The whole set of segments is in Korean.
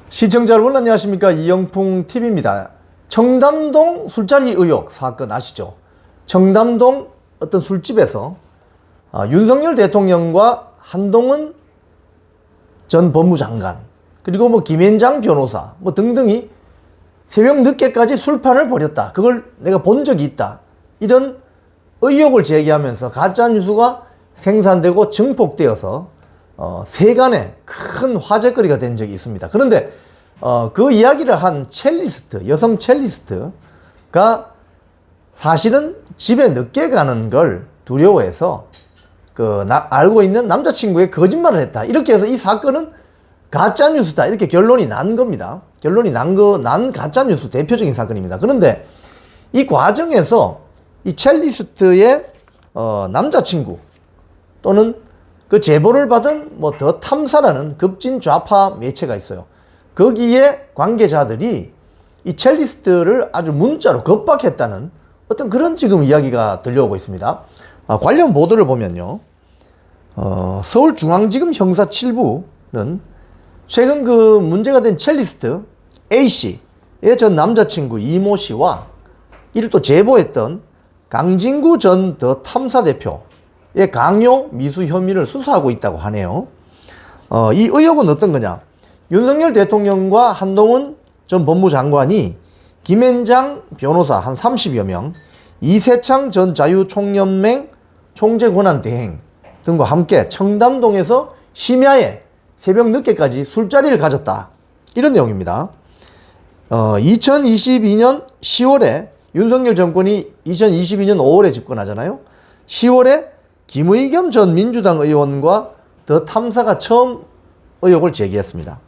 시청자 여러분 안녕하십니까. 이영풍TV입니다. 청담동 술자리 의혹 사건 아시죠? 청담동 어떤 술집에서 윤석열 대통령과 한동훈 전 법무장관 그리고 김앤장 변호사 등등이 새벽 늦게까지 술판을 벌였다. 그걸 내가 본 적이 있다. 이런 의혹을 제기하면서 가짜뉴스가 생산되고 증폭되어서 세간에 큰 화제거리가 된 적이 있습니다. 그런데 그 이야기를 한 첼리스트, 여성 첼리스트가 사실은 집에 늦게 가는 걸 두려워해서 알고 있는 남자친구의 거짓말을 했다. 이렇게 해서 이 사건은 가짜뉴스다. 이렇게 결론이 난 겁니다. 결론이 난 가짜뉴스 대표적인 사건입니다. 그런데 이 과정에서 이 첼리스트의 남자친구 또는 그 제보를 받은 더 탐사라는 급진 좌파 매체가 있어요. 거기에 관계자들이 이 첼리스트를 아주 문자로 겁박했다는 어떤 그런 지금 이야기가 들려오고 있습니다. 관련 보도를 보면요. 서울중앙지검 형사 7부는 최근 그 문제가 된 첼리스트 A씨의 전 남자친구 이모 씨와 이를 또 제보했던 강진구 전 더 탐사대표의 강요 미수 혐의를 수사하고 있다고 하네요. 이 의혹은 어떤 거냐? 윤석열 대통령과 한동훈 전 법무장관이 김앤장 변호사 한 30여 명, 이세창 전 자유총연맹 총재권한대행 등과 함께 청담동에서 심야에 새벽 늦게까지 술자리를 가졌다. 이런 내용입니다. 2022년 10월에 윤석열 정권이 2022년 5월에 집권하잖아요. 10월에 김의겸 전 민주당 의원과 더 탐사가 처음 의혹을 제기했습니다.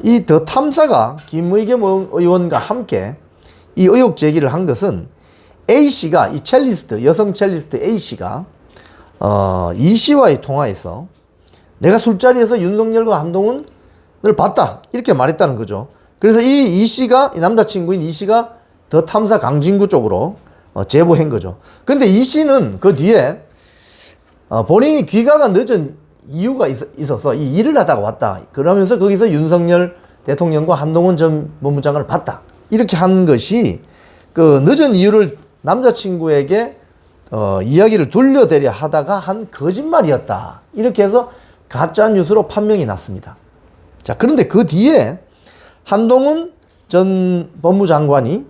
이 더 탐사가 김의겸 의원과 함께 이 의혹 제기를 한 것은 A씨가, 이 첼리스트, 여성 첼리스트 A씨가 이씨와의 통화에서 내가 술자리에서 윤석열과 한동훈을 봤다. 이렇게 말했다는 거죠. 그래서 이 이씨가, 이 남자친구인 이씨가 더 탐사 강진구 쪽으로 제보한 거죠. 근데 이씨는 그 뒤에 본인이 귀가가 늦은 이유가 있어서 이 일을 하다가 왔다. 그러면서 거기서 윤석열 대통령과 한동훈 전 법무장관을 봤다. 이렇게 한 것이 그 늦은 이유를 남자친구에게 이야기를 돌려대려 하다가 한 거짓말이었다. 이렇게 해서 가짜뉴스로 판명이 났습니다. 자, 그런데 그 뒤에 한동훈 전 법무장관이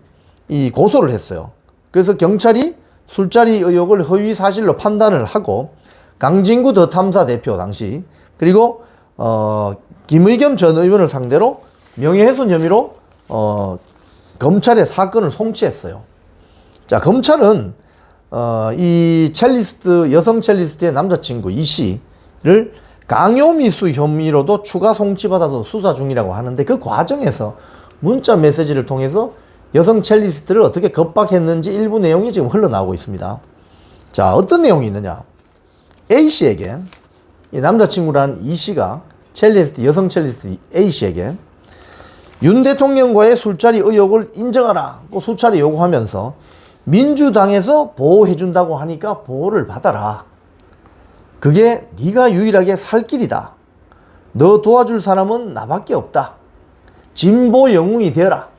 이 고소를 했어요. 그래서 경찰이 술자리 의혹을 허위 사실로 판단을 하고 강진구 더 탐사 대표 당시 그리고 김의겸 전 의원을 상대로 명예훼손 혐의로 검찰에 사건을 송치했어요. 자, 검찰은 이 첼리스트, 여성 첼리스트의 남자친구 이씨를 강요미수 혐의로도 추가 송치받아서 수사 중이라고 하는데 그 과정에서 문자 메시지를 통해서 여성 첼리스트를 어떻게 겁박했는지 일부 내용이 지금 흘러나오고 있습니다. 자, 어떤 내용이 있느냐? A씨에게, 이 남자친구란 E씨가 첼리스트, 여성 첼리스트 A씨에게 윤 대통령과의 술자리 의혹을 인정하라고 수차례 요구하면서 민주당에서 보호해준다고 하니까 보호를 받아라. 그게 네가 유일하게 살 길이다. 너 도와줄 사람은 나밖에 없다. 진보 영웅이 되어라.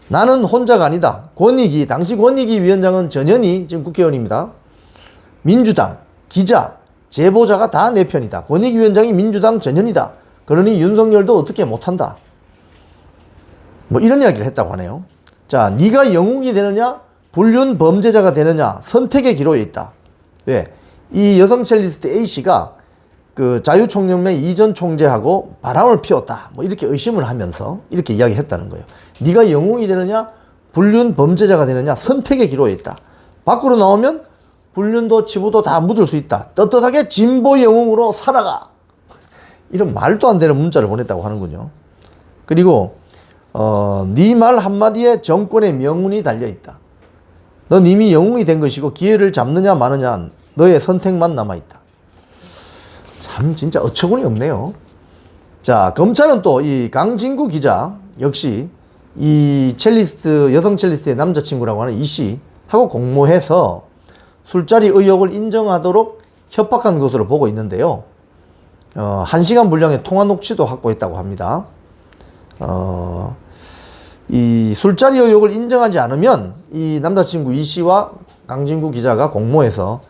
나는 혼자가 아니다. 권익위, 당시 권익위 위원장은 전현희 지금 국회의원입니다. 민주당, 기자, 제보자가 다 내 편이다. 권익위 위원장이 민주당 전현희다. 그러니 윤석열도 어떻게 못한다. 이런 이야기를 했다고 하네요. 자, 네가 영웅이 되느냐, 불륜 범죄자가 되느냐 선택의 기로에 있다. 왜? 이 여성 첼리스트 A씨가 그 자유총연맹 이전 총재하고 바람을 피웠다. 이렇게 의심을 하면서 이렇게 이야기했다는 거예요. 네가 영웅이 되느냐, 불륜 범죄자가 되느냐 선택의 기로에 있다. 밖으로 나오면 불륜도 치부도 다 묻을 수 있다. 떳떳하게 진보 영웅으로 살아가. 이런 말도 안 되는 문자를 보냈다고 하는군요. 그리고 네 말 한마디에 정권의 명운이 달려있다. 넌 이미 영웅이 된 것이고 기회를 잡느냐 마느냐 너의 선택만 남아있다. 참 진짜 어처구니 없네요. 자, 검찰은 또 이 강진구 기자 역시 이 첼리스트, 여성 첼리스트의 남자친구라고 하는 이씨하고 공모해서 술자리 의혹을 인정하도록 협박한 것으로 보고 있는데요. 1시간 분량의 통화 녹취도 확보했다고 합니다. 이 술자리 의혹을 인정하지 않으면 이 남자친구 이 씨와 강진구 기자가 공모해서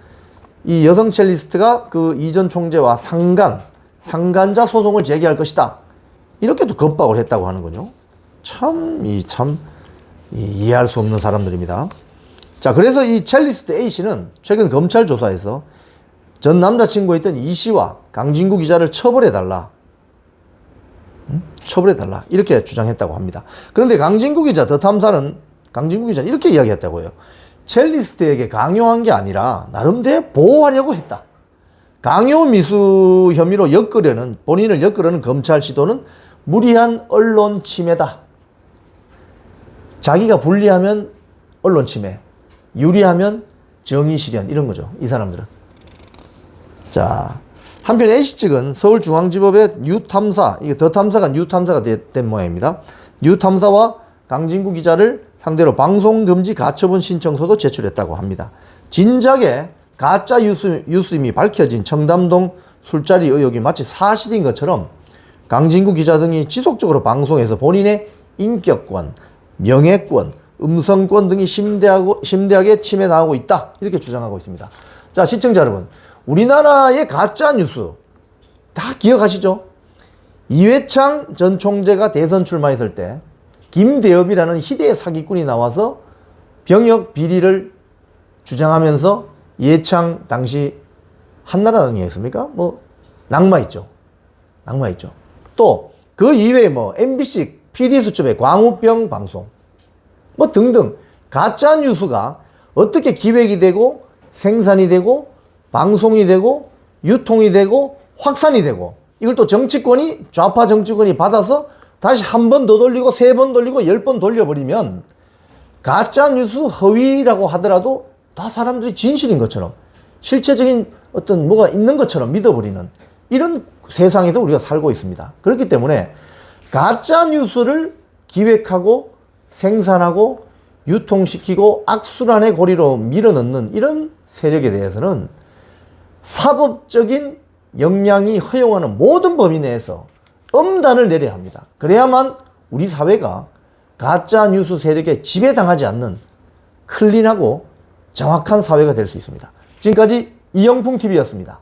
이 여성 첼리스트가 그 이 전 총재와 상간자 소송을 제기할 것이다. 이렇게도 겁박을 했다고 하는군요. 이해할 수 없는 사람들입니다. 자, 그래서 이 첼리스트 A 씨는 최근 검찰 조사에서 전 남자친구였던 이 씨와 강진구 기자를 처벌해달라. 처벌해달라. 이렇게 주장했다고 합니다. 그런데 강진구 기자는 이렇게 이야기했다고 해요. 첼리스트에게 강요한 게 아니라 나름대로 보호하려고 했다. 강요 미수 혐의로 본인을 엮으려는 검찰 시도는 무리한 언론 침해다. 자기가 불리하면 언론 침해, 유리하면 정의 실현, 이런 거죠. 이 사람들은. 자, 한편 A씨 측은 서울중앙지법의 뉴탐사, 이게 더 탐사가 뉴탐사가 된 모양입니다. 뉴탐사와 강진구 기자를 상대로 방송금지 가처분 신청서도 제출했다고 합니다. 진작에 가짜 뉴스임이 밝혀진 청담동 술자리 의혹이 마치 사실인 것처럼 강진구 기자 등이 지속적으로 방송에서 본인의 인격권, 명예권, 음성권 등이 심대하게 침해당하고 있다. 이렇게 주장하고 있습니다. 자, 시청자 여러분. 우리나라의 가짜 뉴스 다 기억하시죠? 이회창 전 총재가 대선 출마했을 때 김대엽이라는 희대의 사기꾼이 나와서 병역 비리를 주장하면서 이회창 당시 한나라당이었습니까? 낙마했죠. 또 그 이외에 MBC PD수첩의 광우병 방송 등등 가짜 뉴스가 어떻게 기획이 되고 생산이 되고 방송이 되고 유통이 되고 확산이 되고 이걸 또 좌파 정치권이 받아서 다시 한 번 더 돌리고 3번 돌리고 10번 돌려버리면 가짜 뉴스 허위라고 하더라도 다 사람들이 진실인 것처럼 실체적인 뭐가 있는 것처럼 믿어버리는 이런 세상에서 우리가 살고 있습니다. 그렇기 때문에 가짜 뉴스를 기획하고 생산하고 유통시키고 악순환의 고리로 밀어넣는 이런 세력에 대해서는 사법적인 역량이 허용하는 모든 범위 내에서 엄단을 내려야 합니다. 그래야만 우리 사회가 가짜 뉴스 세력에 지배당하지 않는 클린하고 정확한 사회가 될 수 있습니다. 지금까지 이영풍TV였습니다.